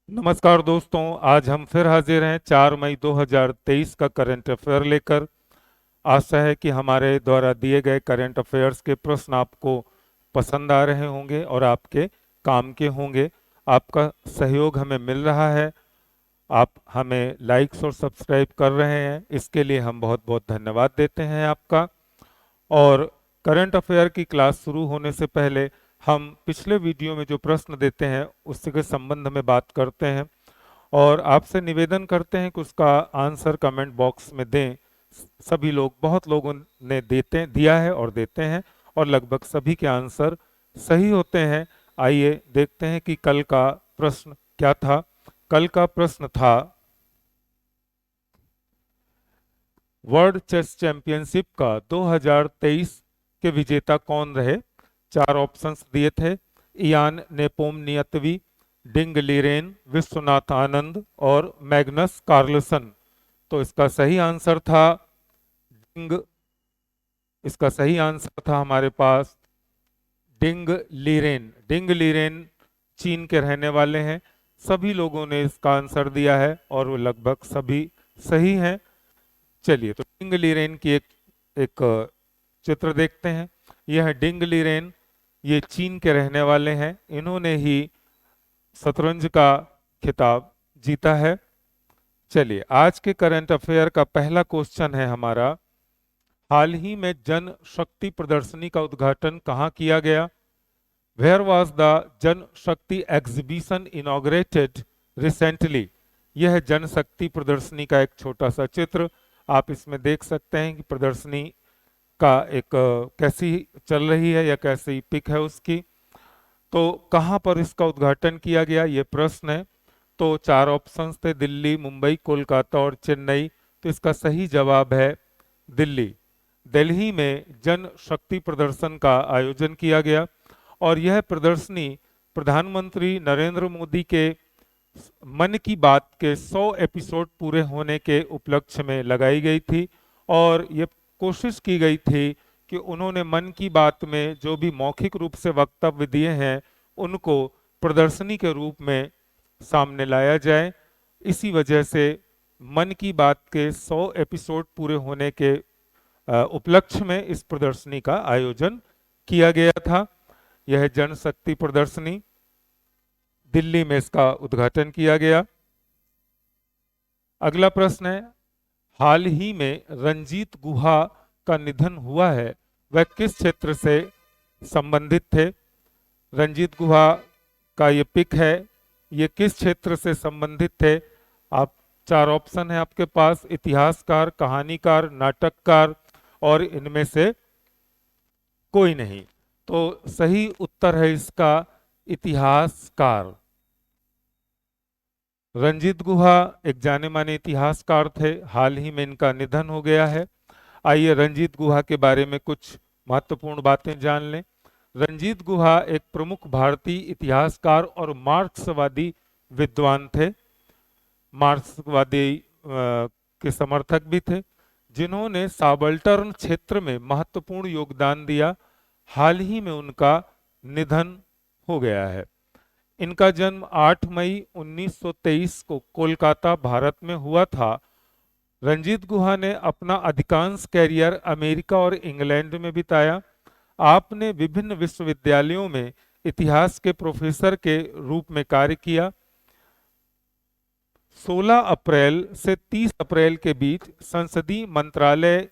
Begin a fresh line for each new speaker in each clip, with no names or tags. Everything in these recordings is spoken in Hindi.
नमस्कार दोस्तों, आज हम फिर हाजिर हैं 4 मई 2023 का करंट अफेयर लेकर। आशा है कि हमारे द्वारा दिए गए करंट अफेयर्स के प्रश्न आपको पसंद आ रहे होंगे और आपके काम के होंगे। आपका सहयोग हमें मिल रहा है। आप हमें लाइक्स और सब्सक्राइब कर रहे हैं, इसके लिए हम बहुत बहुत धन्यवाद देते हैं आपका। और करंट अफेयर की क्लास शुरू होने से पहले हम पिछले वीडियो में जो प्रश्न देते हैं उससे के संबंध में बात करते हैं और आपसे निवेदन करते हैं कि उसका आंसर कमेंट बॉक्स में दें। सभी लोग, बहुत लोगों ने दिया है और देते हैं और लगभग सभी के आंसर सही होते हैं। आइए देखते हैं कि कल का प्रश्न क्या था। कल का प्रश्न था, वर्ल्ड चेस चैंपियनशिप का 2023 के विजेता कौन रहे। चार ऑप्शंस दिए थे, Ian नेपोमनियतवी, Ding Liren, Vishwanath Anand और मैग्नस कार्लसन। तो इसका सही आंसर था डिंग इसका सही आंसर था हमारे पास डिंग लीरेन। डिंग लीरेन चीन के रहने वाले हैं। सभी लोगों ने इसका आंसर दिया है और वो लगभग सभी सही हैं। चलिए, तो डिंग लीरेन की एक चित्र देखते हैं। यह डिंग लीरेन, ये चीन के रहने वाले हैं। इन्होंने ही शतरंज का खिताब जीता है। चलिए, आज के करंट अफेयर का पहला क्वेश्चन है हमारा, हाल ही में जन शक्ति प्रदर्शनी का उद्घाटन कहाँ किया गया। Where was the Jan Shakti exhibition inaugurated recently. यह जन शक्ति प्रदर्शनी का एक छोटा सा चित्र आप इसमें देख सकते हैं कि प्रदर्शनी का एक कैसी चल रही है या कैसी पिक है उसकी। तो कहाँ पर इसका उद्घाटन किया गया, ये प्रश्न है। तो चार ऑप्शंस थे, दिल्ली, मुंबई, कोलकाता और चेन्नई। तो इसका सही जवाब है दिल्ली। दिल्ली में जन शक्ति प्रदर्शन का आयोजन किया गया और यह प्रदर्शनी प्रधानमंत्री नरेंद्र मोदी के मन की बात के 100 एपिसोड पूरे होने के उपलक्ष्य में लगाई गई थी। और ये कोशिश की गई थी कि उन्होंने मन की बात में जो भी मौखिक रूप से वक्तव्य दिए हैं उनको प्रदर्शनी के रूप में सामने लाया जाए। इसी वजह से मन की बात के 100 एपिसोड पूरे होने के उपलक्ष्य में इस प्रदर्शनी का आयोजन किया गया था। यह जनशक्ति प्रदर्शनी, दिल्ली में इसका उद्घाटन किया गया। अगला प्रश्न है, हाल ही में रंजीत गुहा का निधन हुआ है, वह किस क्षेत्र से संबंधित थे। रंजीत गुहा का ये पिक है, ये किस क्षेत्र से संबंधित थे। आप चार ऑप्शन है आपके पास, इतिहासकार, कहानीकार, नाटककार और इनमें से कोई नहीं। तो सही उत्तर है इसका इतिहासकार। रंजीत गुहा एक जाने माने इतिहासकार थे, हाल ही में इनका निधन हो गया है। आइए रंजीत गुहा के बारे में कुछ महत्वपूर्ण बातें जान लें। रंजीत गुहा एक प्रमुख भारतीय इतिहासकार और मार्क्सवादी विद्वान थे। मार्क्सवादी के समर्थक भी थे, जिन्होंने सबाल्टर्न क्षेत्र में महत्वपूर्ण योगदान दिया। हाल ही में उनका निधन हो गया है। इनका जन्म 8 मई 1923 को कोलकाता, भारत में हुआ था। रंजीत गुहा ने अपना अधिकांश कैरियर अमेरिका और इंग्लैंड में बिताया। आपने विभिन्न विश्वविद्यालयों में इतिहास के प्रोफेसर के रूप में कार्य किया। 16 अप्रैल से 30 अप्रैल के बीच संसदीय मंत्रालय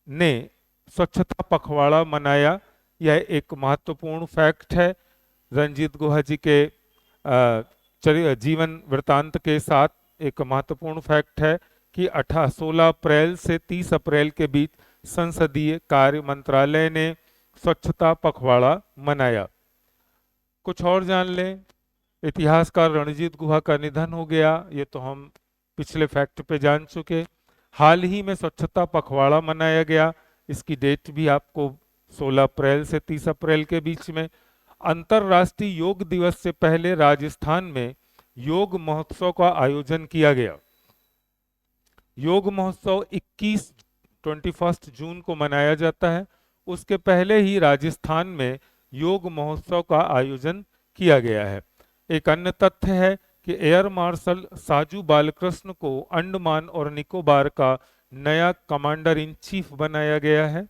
ने स्वच्छता पखवाड़ा मनाया। यह एक महत्वपूर्ण फैक्ट है रंजीत गुहा जी के जीवन वृत्तांत के साथ। एक महत्वपूर्ण फैक्ट है कि 16 अप्रैल से 30 अप्रैल के बीच संसदीय कार्य मंत्रालय ने स्वच्छता पखवाड़ा मनाया। कुछ और जान लें, इतिहासकार रणजीत गुहा का निधन हो गया, ये तो हम पिछले फैक्ट पे जान चुके। हाल ही में स्वच्छता पखवाड़ा मनाया गया, इसकी डेट भी आपको 16 अप्रैल से 30 अप्रैल के बीच में। अंतरराष्ट्रीय योग दिवस से पहले राजस्थान में योग महोत्सव का आयोजन किया गया। योग महोत्सव 21 जून को मनाया जाता है। उसके पहले ही राजस्थान में योग महोत्सव का आयोजन किया गया है। एक अन्य तथ्य है कि एयर मार्शल साजू बालकृष्ण को अंडमान और निकोबार का नया कमांडर इन चीफ बनाया गया है।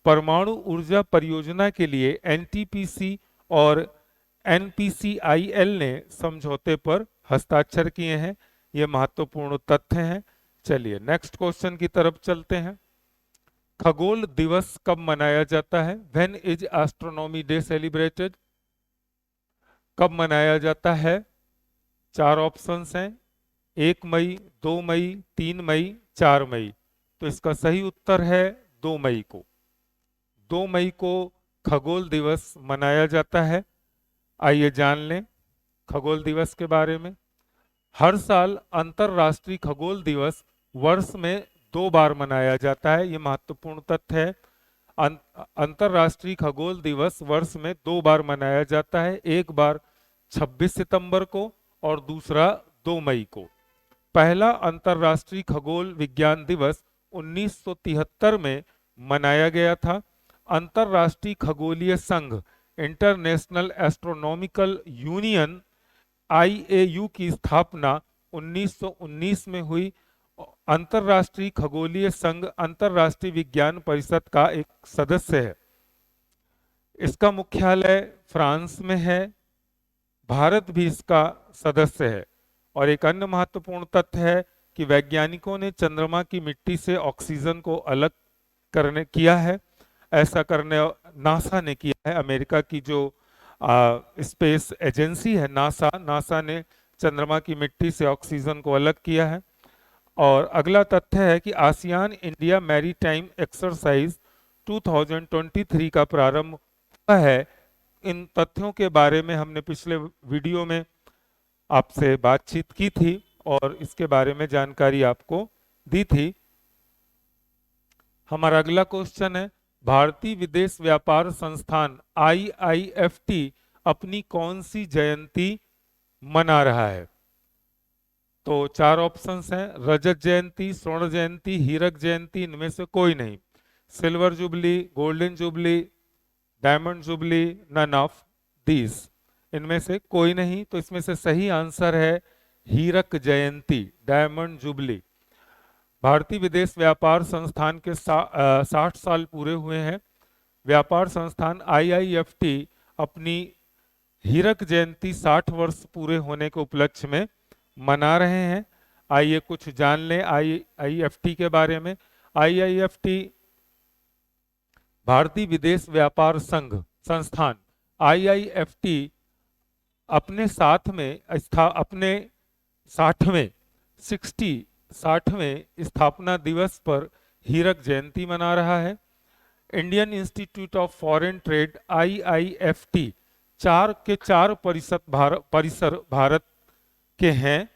परमाणु ऊर्जा परियोजना के लिए एनटीपीसी और एनपीसीआईएल ने समझौते पर हस्ताक्षर किए हैं। ये महत्वपूर्ण तथ्य हैं। चलिए नेक्स्ट क्वेश्चन की तरफ चलते हैं। खगोल दिवस कब मनाया जाता है? When is astronomy day celebrated? कब मनाया जाता है? 4 ऑप्शंस हैं, 1 मई, 2 मई, 3 मई, 4 मई। तो इसका सही उत्तर है 2 मई को। 2 मई को खगोल दिवस मनाया जाता है। आइए जान लें खगोल दिवस के बारे में। हर साल अंतर्राष्ट्रीय खगोल दिवस वर्ष में 2 बार मनाया जाता है। ये महत्वपूर्ण तथ्य है। अंतर्राष्ट्रीय खगोल दिवस वर्ष में 2 बार मनाया जाता है, एक बार 26 सितंबर को और दूसरा 2 मई को। पहला अंतर्राष्ट्रीय खगोल विज्ञान दिवस 1973 में मनाया गया था। अंतर्राष्ट्रीय खगोलीय संघ इंटरनेशनल एस्ट्रोनॉमिकल यूनियन IAU की स्थापना 1919 में हुई। अंतर्राष्ट्रीय खगोलीय संघ अंतर्राष्ट्रीय विज्ञान परिषद का एक सदस्य है। इसका मुख्यालय फ्रांस में है। भारत भी इसका सदस्य है। और एक अन्य महत्वपूर्ण तथ्य है कि वैज्ञानिकों ने चंद्रमा की मिट्टी से ऑक्सीजन को अलग किया है। ऐसा करने नासा ने किया है। अमेरिका की जो स्पेस एजेंसी है नासा ने चंद्रमा की मिट्टी से ऑक्सीजन को अलग किया है। और अगला तथ्य है कि आसियान इंडिया मैरीटाइम एक्सरसाइज 2023 का प्रारंभ हुआ है। इन तथ्यों के बारे में हमने पिछले वीडियो में आपसे बातचीत की थी और इसके बारे में जानकारी आपको दी थी। हमारा अगला क्वेश्चन है, भारतीय विदेश व्यापार संस्थान IIFT अपनी कौन सी जयंती मना रहा है? तो 4 ऑप्शंस हैं, रजत जयंती, स्वर्ण जयंती, हीरक जयंती, इनमें से कोई नहीं। Silver jubilee, golden jubilee, diamond jubilee, none of these, इनमें से कोई नहीं। तो इसमें से सही आंसर है हीरक जयंती, डायमंड जुबली। भारतीय विदेश व्यापार संस्थान के 60 साल पूरे हुए हैं। व्यापार संस्थान IIFT अपनी हीरक जयंती 60 वर्ष पूरे होने के उपलक्ष्य में मना रहे हैं। आइए कुछ जान लें IIFT के बारे में। IIFT भारतीय विदेश व्यापार संस्थान IIFT अपने 60वें स्थापना दिवस पर हीरक जयंती मना रहा है। Indian institute of foreign trade IIFT 4 के 4 परिसर भारत के हैं।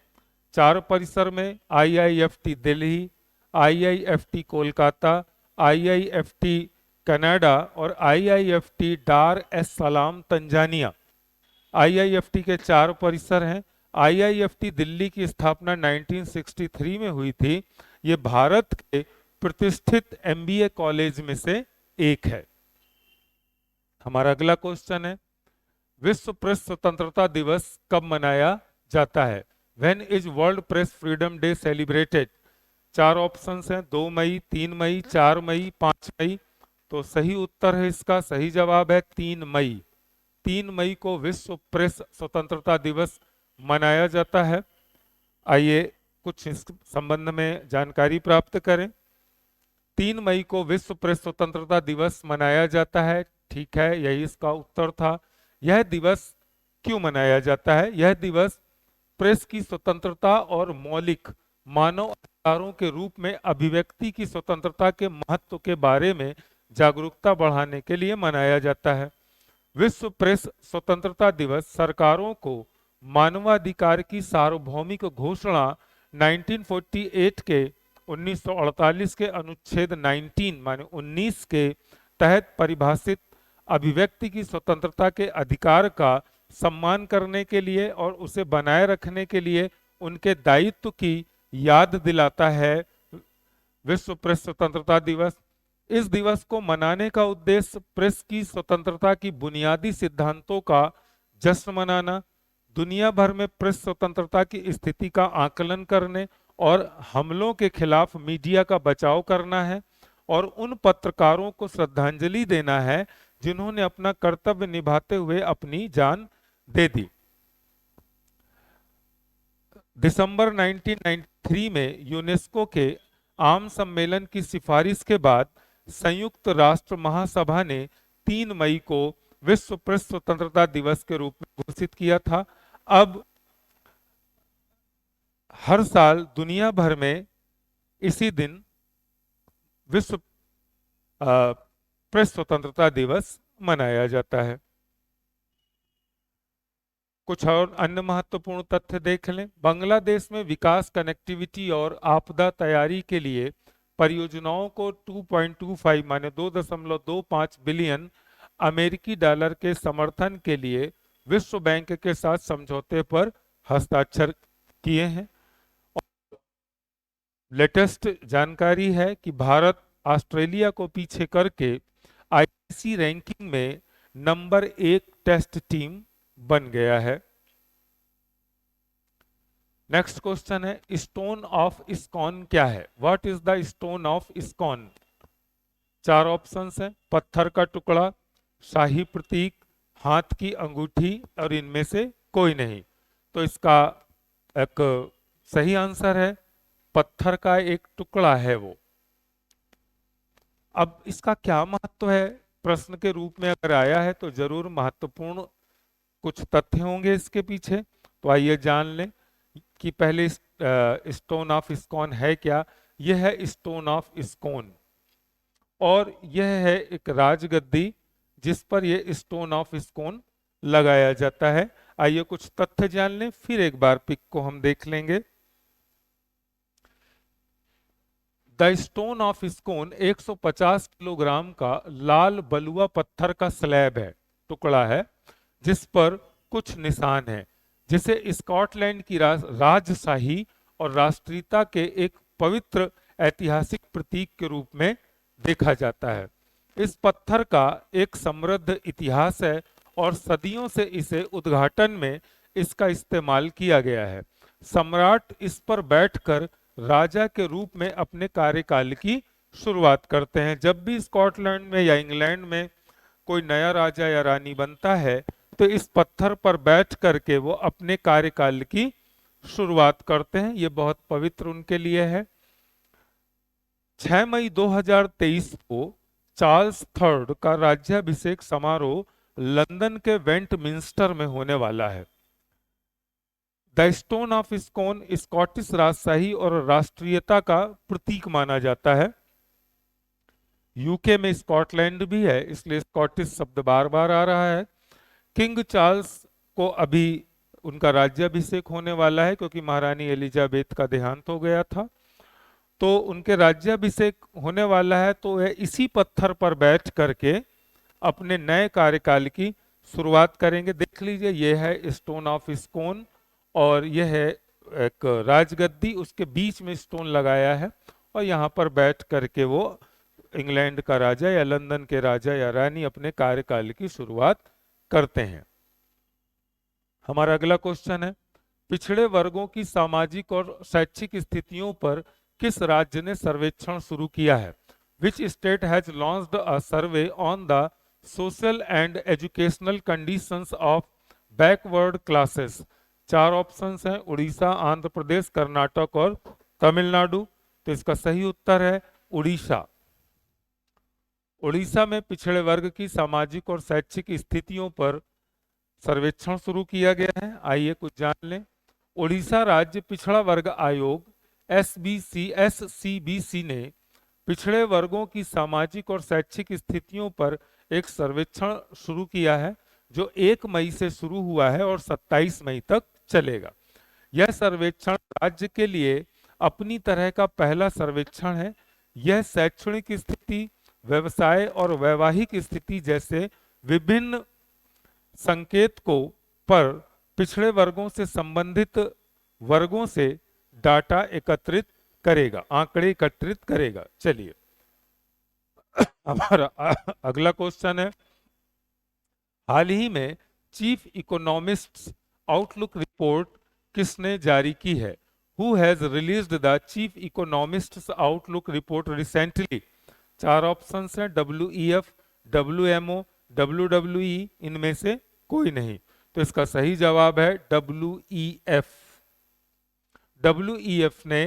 4 परिसर में IIFT Delhi, IIFT Kolkata, IIFT Canada और IIFT डार एस सलाम तंजानिया। IIFT के 4 परिसर हैं। IIFT दिल्ली की स्थापना 1963 में हुई थी। ये भारत के प्रतिष्ठित MBA कॉलेज में से एक है। हमारा अगला क्वेश्चन है, विश्व प्रेस स्वतंत्रता दिवस कब मनाया जाता है? When is world press freedom day celebrated? 4 options हैं, 2 मई, 3 मई, 4 मई, 5 मई। तो सही उत्तर है, इसका सही जवाब है 3 मई। 3 मई को विश्व प्रेस स्वतंत्रता दिवस मनाया जाता है। आइए कुछ इस संबंध में जानकारी प्राप्त करें। 3 मई को विश्व प्रेस स्वतंत्रता दिवस मनाया जाता है। ठीक है, यही इसका उत्तर था। यह दिवस क्यों मनाया जाता है? यह दिवस प्रेस की स्वतंत्रता और मौलिक मानव अधिकारों के रूप में अभिव्यक्ति की स्वतंत्रता के महत्व के बारे में जागरूकता बढ़ाने के लिए मनाया जाता है। विश्व प्रेस स्वतंत्रता दिवस सरकारों को मानवाधिकार की सार्वभौमिक घोषणा 1948 के 1948 के अनुच्छेद 19 के तहत परिभाषित अभिव्यक्ति की स्वतंत्रता के अधिकार का सम्मान करने के लिए और उसे बनाए रखने के लिए उनके दायित्व की याद दिलाता है। विश्व प्रेस स्वतंत्रता दिवस, इस दिवस को मनाने का उद्देश्य प्रेस की स्वतंत्रता की बुनियादी सिद्धांतों का जश्न मनाना, दुनिया भर में प्रेस स्वतंत्रता की स्थिति का आकलन करने और हमलों के खिलाफ मीडिया का बचाव करना है और उन पत्रकारों को श्रद्धांजलि देना है जिन्होंने अपना कर्तव्य निभाते हुए अपनी जान दे दी। दिसंबर 1993 में यूनेस्को के आम सम्मेलन की सिफारिश के बाद संयुक्त राष्ट्र महासभा ने 3 मई को विश्व प्रेस स्वतंत्रता दिवस के रूप में घोषित किया था। अब हर साल दुनिया भर में इसी दिन विश्व प्रेस स्वतंत्रता दिवस मनाया जाता है। कुछ और अन्य महत्वपूर्ण तथ्य देख लें। बांग्लादेश में विकास, कनेक्टिविटी और आपदा तैयारी के लिए परियोजनाओं को 2.25 माने 2.25 बिलियन अमेरिकी डॉलर के समर्थन के लिए विश्व बैंक के साथ समझौते पर हस्ताक्षर किए हैं। लेटेस्ट जानकारी है कि भारत ऑस्ट्रेलिया को पीछे करके आईसीसी रैंकिंग में नंबर 1 टेस्ट टीम बन गया है। नेक्स्ट क्वेश्चन है, स्टोन ऑफ इस्कॉन क्या है? What is the stone of ISKCON? 4 options हैं, पत्थर का टुकड़ा, शाही प्रतीक, हाथ की अंगूठी और इनमें से कोई नहीं। तो इसका एक सही आंसर है पत्थर का एक टुकड़ा है वो। अब इसका क्या महत्व है प्रश्न के रूप में अगर आया है तो जरूर महत्वपूर्ण कुछ तथ्य होंगे इसके पीछे। तो आइए जान लें कि पहले स्टोन ऑफ इस्कॉन है क्या। यह है स्टोन ऑफ इस्कॉन और यह है एक राजगद्दी जिस पर यह स्टोन ऑफ इस्कॉन लगाया जाता है। आइए कुछ तथ्य जान लें, फिर एक बार पिक को हम देख लेंगे। The stone of ISKCON 150 kilogram का लाल बलुआ पत्थर का स्लैब है, टुकड़ा है, जिस पर कुछ निशान हैं, जिसे स्कॉटलैंड की राजशाही और राष्ट्रीयता के एक पवित्र ऐतिहासिक प्रतीक के रूप में देखा जाता है। इस पत्थर का एक समृद्ध इतिहास है और सदियों से इसे उद्घाटन में इसका इस्तेमाल किया गया है। सम्राट इस पर बैठकर राजा के रूप में अपने कार्यकाल की शुरुआत करते हैं। जब भी स्कॉटलैंड में या इंग्लैंड में कोई नया राजा या रानी बनता है तो इस पत्थर पर बैठ करके वो अपने कार्यकाल की शुरुआत करते हैं। ये बहुत पवित्र उनके लिए है। 6 मई 2023 को चार्ल्स थर्ड का राज्याभिषेक समारोह लंदन के वेंटमिंस्टर में होने वाला है। The stone of ISKCON Scottish राजशाही और राष्ट्रीयता का प्रतीक माना जाता है। यूके में स्कॉटलैंड भी है, इसलिए स्कॉटिश शब्द बार बार आ रहा है। किंग चार्ल्स को अभी उनका राज्याभिषेक होने वाला है क्योंकि महारानी एलिजाबेथ का देहांत हो गया था, तो उनके राज्याभिषेक होने वाला है। तो वह इसी पत्थर पर बैठ करके अपने नए कार्यकाल की शुरुआत करेंगे। देख लीजिए, यह है स्टोन ऑफ इस्कॉन और यह है एक राजगद्दी, उसके बीच में स्टोन लगाया है और यहाँ पर बैठ करके वो इंग्लैंड का राजा या लंदन के राजा या रानी अपने कार्यकाल की शुरुआत करते हैं। हमारा अगला क्वेश्चन है, पिछड़े वर्गों की सामाजिक और शैक्षिक स्थितियों पर किस राज्य ने सर्वेक्षण शुरू किया है? Which state has launched a survey on the social and educational conditions of backward classes? 4 options हैं, उड़ीसा, आंध्र प्रदेश, कर्नाटक और तमिलनाडु। तो इसका सही उत्तर है उड़ीसा। उड़ीसा में पिछड़े वर्ग की सामाजिक और शैक्षिक स्थितियों पर सर्वेक्षण शुरू किया गया है। आइए कुछ जान लें। उड़ीसा राज्य पिछड़ा वर्ग आयोग SCBC ने पिछड़े वर्गों की सामाजिक और शैक्षिक स्थितियों पर एक सर्वेक्षण शुरू किया है जो 1 मई से शुरू हुआ है और 27 मई तक चलेगा। यह सर्वेक्षण राज्य के लिए अपनी तरह का पहला सर्वेक्षण है। यह शैक्षणिक स्थिति, व्यवसाय और वैवाहिक स्थिति जैसे विभिन्न संकेतकों पर पिछड़े वर्गों से संबंधित वर्गों से डाटा एकत्रित करेगा, आंकड़े एकत्रित करेगा। चलिए हमारा अगला क्वेश्चन है, हाल ही में चीफ इकोनॉमिस्ट आउटलुक रिपोर्ट किसने जारी की है? Who has released the chief economists outlook report recently? चार ऑप्शंस हैं, WEF, WMO, WWE, इनमें से कोई नहीं। तो इसका सही जवाब है WEF। WEF ने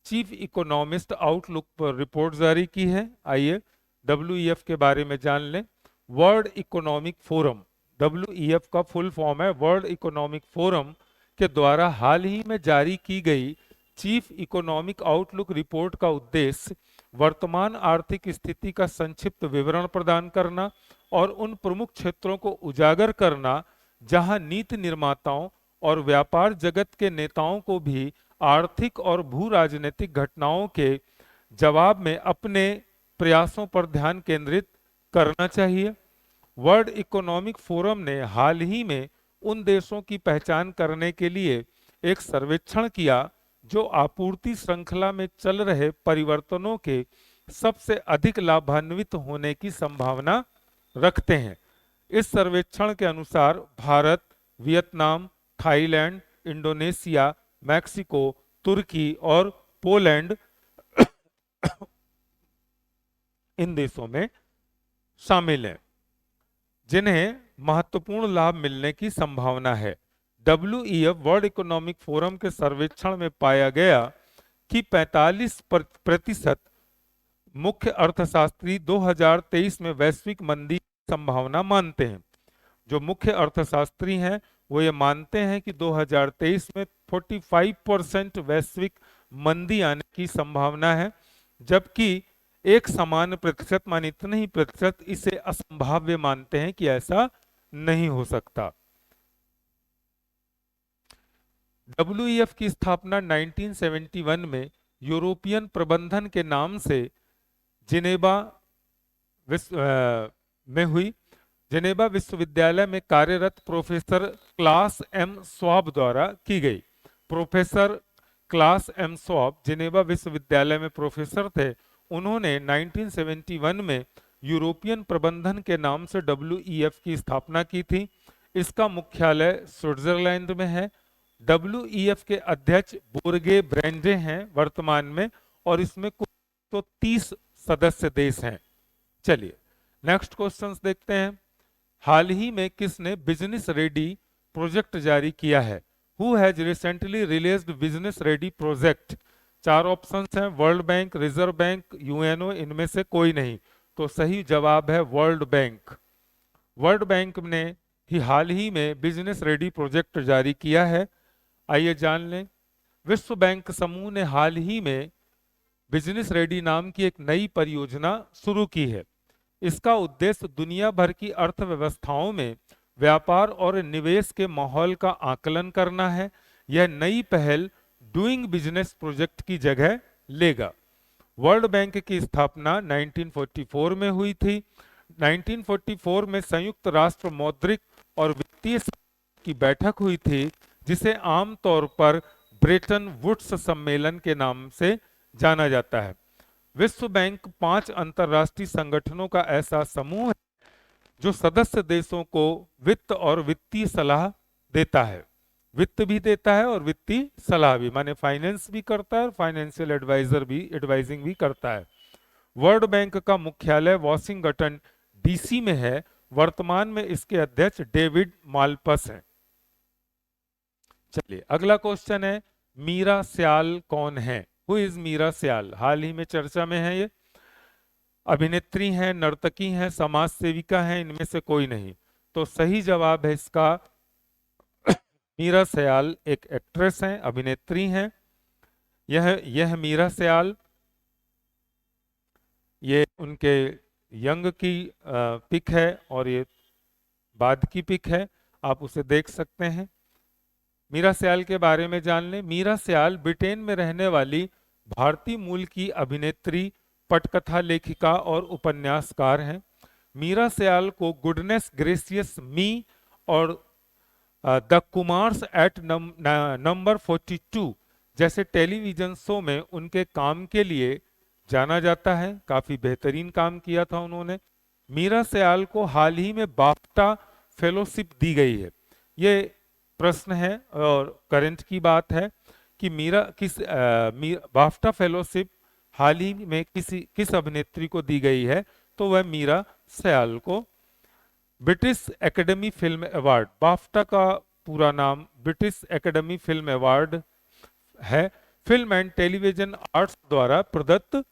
चीफ इकोनॉमिस्ट आउटलुक पर रिपोर्ट जारी की है। आइए WEF के बारे में जान लें। वर्ल्ड इकोनॉमिक फोरम, WEF का फुल फॉर्म है वर्ल्ड इकोनॉमिक फोरम, के द्वारा हाल ही में जारी की गई चीफ इकोनॉमिक आउटलुक रिपोर्ट का उद्देश्य वर्तमान आर्थिक स्थिति का संक्षिप्त विवरण प्रदान करना और उन प्रमुख क्षेत्रों को उजागर करना जहां नीति निर्माताओं और व्यापार जगत के नेताओं को भी आर्थिक और भू राजनीतिक घटनाओं के जवाब में अपने प्रयासों पर ध्यान केंद्रित करना चाहिए। वर्ल्ड इकोनॉमिक फोरम ने हाल ही में उन देशों की पहचान करने के लिए एक सर्वेक्षण किया जो आपूर्ति श्रृंखला में चल रहे परिवर्तनों के सबसे अधिक लाभान्वित होने की संभावना रखते हैं। इस सर्वेक्षण के अनुसार Bharat, Vietnam, Thailand, Indonesia, Mexico, तुर्की और पोलैंड इन देशों में शामिल हैं जिन्हें महत्वपूर्ण लाभ मिलने की संभावना है। WEF वर्ल्ड इकोनॉमिक फोरम के सर्वेक्षण में पाया गया कि 45% मुख्य अर्थशास्त्री 2023 में वैश्विक मंदी की संभावना मानते हैं। जो मुख्य अर्थशास्त्री हैं वो ये मानते हैं कि 2023 में 45% वैश्विक मंदी आने की संभावना है, जबकि एक समान प्रतिशत मान इतने ही प्रतिशत इसे असंभाव्य मानते हैं कि ऐसा नहीं हो सकता। WEF की स्थापना 1971 में यूरोपियन प्रबंधन के नाम से जिनेवा में हुई। जिनेवा विश्वविद्यालय में कार्यरत प्रोफेसर क्लास एम स्वाब द्वारा की गई। Professor Klaus M Schwab Geneva विश्वविद्यालय में प्रोफेसर थे। उन्होंने 1971 में यूरोपियन प्रबंधन के नाम से WEF की स्थापना की थी। इसका मुख्यालय स्विट्जरलैंड में है। WEF के अध्यक्ष बोर्गे ब्रेंडे हैं वर्तमान में, और इसमें कुल तो 30 सदस्य देश हैं। चलिए नेक्स्ट क्वेश्चंस देखते हैं। हाल ही में किसने बिजनेस रेडी प्रोजेक्ट जारी किया है? Who has recently released business ready project? चार ऑप्शंस हैं, world bank, reserve bank, UNO, इनमें से कोई नहीं। तो सही जवाब है वर्ल्ड बैंक। वर्ल्ड बैंक ने हाल ही में बिजनेस रेडी प्रोजेक्ट जारी किया है। आइए जान लें। विश्व बैंक समूह ने हाल ही में बिजनेस रेडी नाम की एक नई परियोजना शुरू की है। इसका उद्देश्य दुनिया भर की अर्थव्यवस्थाओं में व्यापार और निवेश के माहौल का आकलन करना है। यह नई पहल डूइंग बिजनेस प्रोजेक्ट की जगह लेगा। वर्ल्ड बैंक की स्थापना 1944 में हुई थी। 1944 में संयुक्त राष्ट्र मौद्रिक और वित्तीय की बैठक हुई थी, जिसे आमतौर पर ब्रेटन वुड्स सम्मेलन के नाम से जाना जाता है। विश्व बैंक 5 अंतरराष्ट्रीय संगठनों का ऐसा समूह है जो सदस्य देशों को वित्त और वित्तीय सलाह देता है। वित्त भी देता है और वित्तीय सलाह भी, माने फाइनेंस भी करता है और फाइनेंशियल एडवाइजिंग भी करता है। वर्ल्ड बैंक का मुख्यालय वॉशिंगटन DC में है। वर्तमान में इसके अध्यक्ष डेविड मालपस हैं। चलिए अगला क्वेश्चन है, मीरा स्याल कौन है? हु इज मीरा स्याल? हाल ही में चर्चा में है। ये अभिनेत्री हैं, नर्तकी हैं, समाज सेविका हैं, इनमें से कोई नहीं। तो सही जवाब है इसका मीरा स्याल एक एक्ट्रेस हैं, अभिनेत्री हैं। यह मीरा स्याल, ये उनके यंग की पिक है और ये बाद की पिक है, आप उसे देख सकते हैं। मीरा स्याल के बारे में जान लें। मीरा स्याल ब्रिटेन में रहने वाली भारतीय मूल की अभिनेत्री, पटकथा लेखिका और उपन्यासकार हैं। मीरा स्याल को गुडनेस ग्रेसियस मी और द कुमार्स एट नंबर 42 जैसे टेलीविजन शो में उनके काम के लिए जाना जाता है। काफी बेहतरीन काम किया था उन्होंने। मीरा स्याल को हाल ही में बाफ्टा फेलोशिप दी गई है। ये प्रश्न है और करंट की बात है कि बाफ्टा फेलोशिप हाल ही में किस अभिनेत्री को दी गई है, तो वह मीरा सयाल को। British academy film award, BAFTA का पूरा नाम ब्रिटिश एकेडमी फिल्म अवार्ड है, फिल्म एंड टेलीविजन आर्ट्स द्वारा प्रदत्त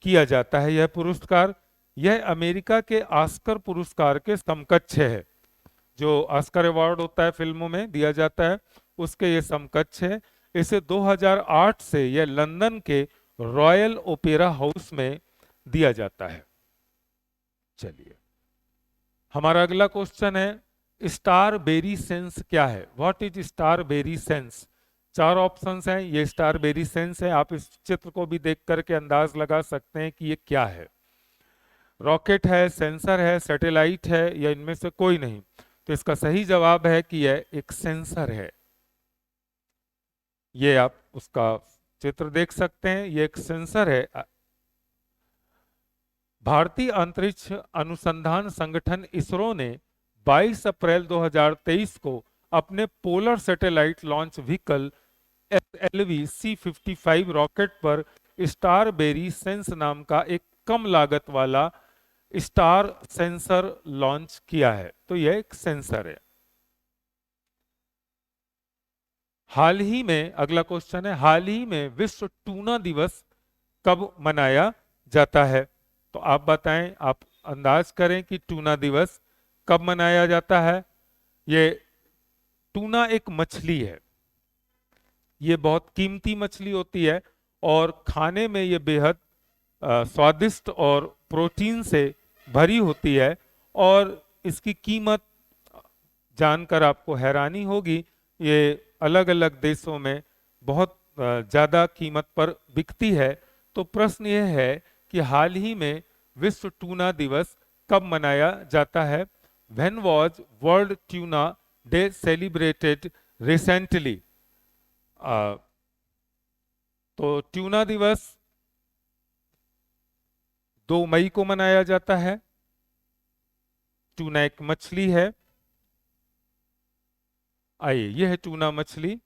किया जाता है। यह पुरस्कार, यह अमेरिका के ऑस्कर पुरस्कार के समकक्ष है। जो ऑस्कर अवार्ड होता है फिल्मों में दिया जाता है, उसके ये समकक्ष है। इसे 2008 से यह लंदन के रॉयल ओपेरा हाउस में दिया जाता है। चलिए, हमारा अगला क्वेश्चन है स्टारबेरी सेंस क्या है? What is starberry sense? 4 options हैं। ये स्टारबेरी सेंस है। आप इस चित्र को भी देख करके अंदाज लगा सकते हैं कि ये क्या है। रॉकेट है, सेंसर है, सैटेलाइट है, या इनमें से कोई नहीं? तो इसका सही जवाब है कि यह एक सेंसर है। ये आप उसका चित्र देख सकते हैं, ये एक सेंसर है। भारतीय अंतरिक्ष अनुसंधान संगठन इसरो ने 22 अप्रैल 2023 को अपने polar satellite launch vehicle SLV-C55 rocket पर स्टारबेरी सेंस नाम का एक कम लागत वाला स्टार सेंसर लॉन्च किया है। तो यह एक सेंसर है। हाल ही में, अगला क्वेश्चन है, हाल ही में विश्व टूना दिवस कब मनाया जाता है? तो आप बताएं, आप अंदाज करें कि टूना दिवस कब मनाया जाता है। ये टूना एक मछली है। ये बहुत कीमती मछली होती है और खाने में ये बेहद स्वादिष्ट और प्रोटीन से भरी होती है, और इसकी कीमत जानकर आपको हैरानी होगी। ये अलग अलग देशों में बहुत ज़्यादा कीमत पर बिकती है। तो प्रश्न ये है कि हाल ही में विश्व टूना दिवस कब मनाया जाता है? When was World Tuna Day celebrated recently? तो ट्यूना दिवस 2 मई को मनाया जाता है। टूना एक मछली है। आइए, यह है टूना मछली।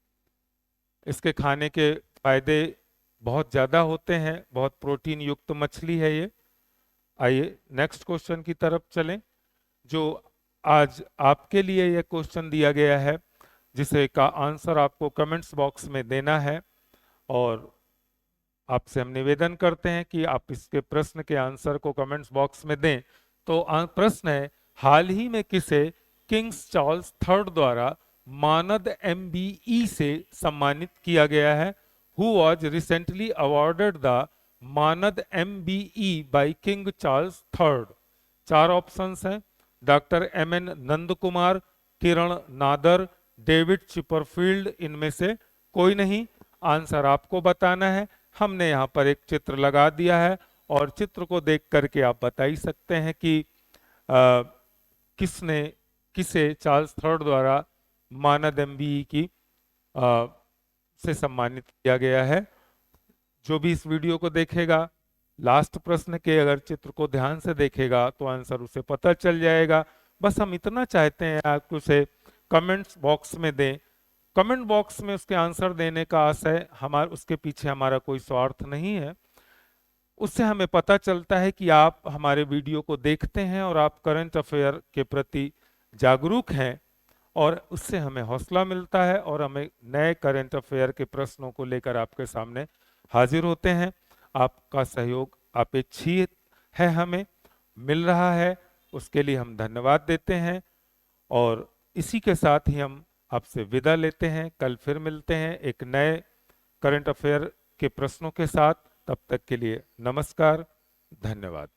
इसके खाने के फायदे बहुत ज़्यादा होते हैं, बहुत प्रोटीन युक्त मछली है ये। आइए नेक्स्ट क्वेश्चन की तरफ चलें। जो आज आपके लिए यह क्वेश्चन दिया गया है, जिसे का आंसर आपको कमेंट्स बॉक्स में देना है, और आपसे हम निवेदन करते हैं कि आप इसके प्रश्न के आंसर को कमेंट्स बॉक्स में दें। तो प्रश्न है, हाल ही में किसे किंग्स चार्ल्स थर्ड द्वारा मानद MBE से सम्मानित किया गया है? Who was recently awarded the मानद MBE by king Charles third? 4 options हैं। डॉक्टर MN नंद कुमार, किरण नादर, डेविड चिपरफील्ड, इनमें से कोई नहीं। आंसर आपको बताना है। हमने यहाँ पर एक चित्र लगा दिया है, और चित्र को देख करके आप बता ही सकते हैं कि किसे चार्ल्स थर्ड द्वारा मानद MBE की से सम्मानित किया गया है। जो भी इस वीडियो को देखेगा, लास्ट प्रश्न के अगर चित्र को ध्यान से देखेगा तो आंसर उसे पता चल जाएगा। बस हम इतना चाहते हैं आप उसे कमेंट्स बॉक्स में दें। कमेंट बॉक्स में उसके आंसर देने का आशय उसके पीछे हमारा कोई स्वार्थ नहीं है। उससे हमें पता चलता है कि आप हमारे वीडियो को देखते हैं और आप करंट अफेयर के प्रति जागरूक हैं, और उससे हमें हौसला मिलता है, और हमें नए करंट अफेयर के प्रश्नों को लेकर आपके सामने हाजिर होते हैं। आपका सहयोग अपेक्षित है, हमें मिल रहा है, उसके लिए हम धन्यवाद देते हैं। और इसी के साथ ही हम आपसे विदा लेते हैं। कल फिर मिलते हैं एक नए करंट अफेयर के प्रश्नों के साथ। तब तक के लिए नमस्कार, धन्यवाद।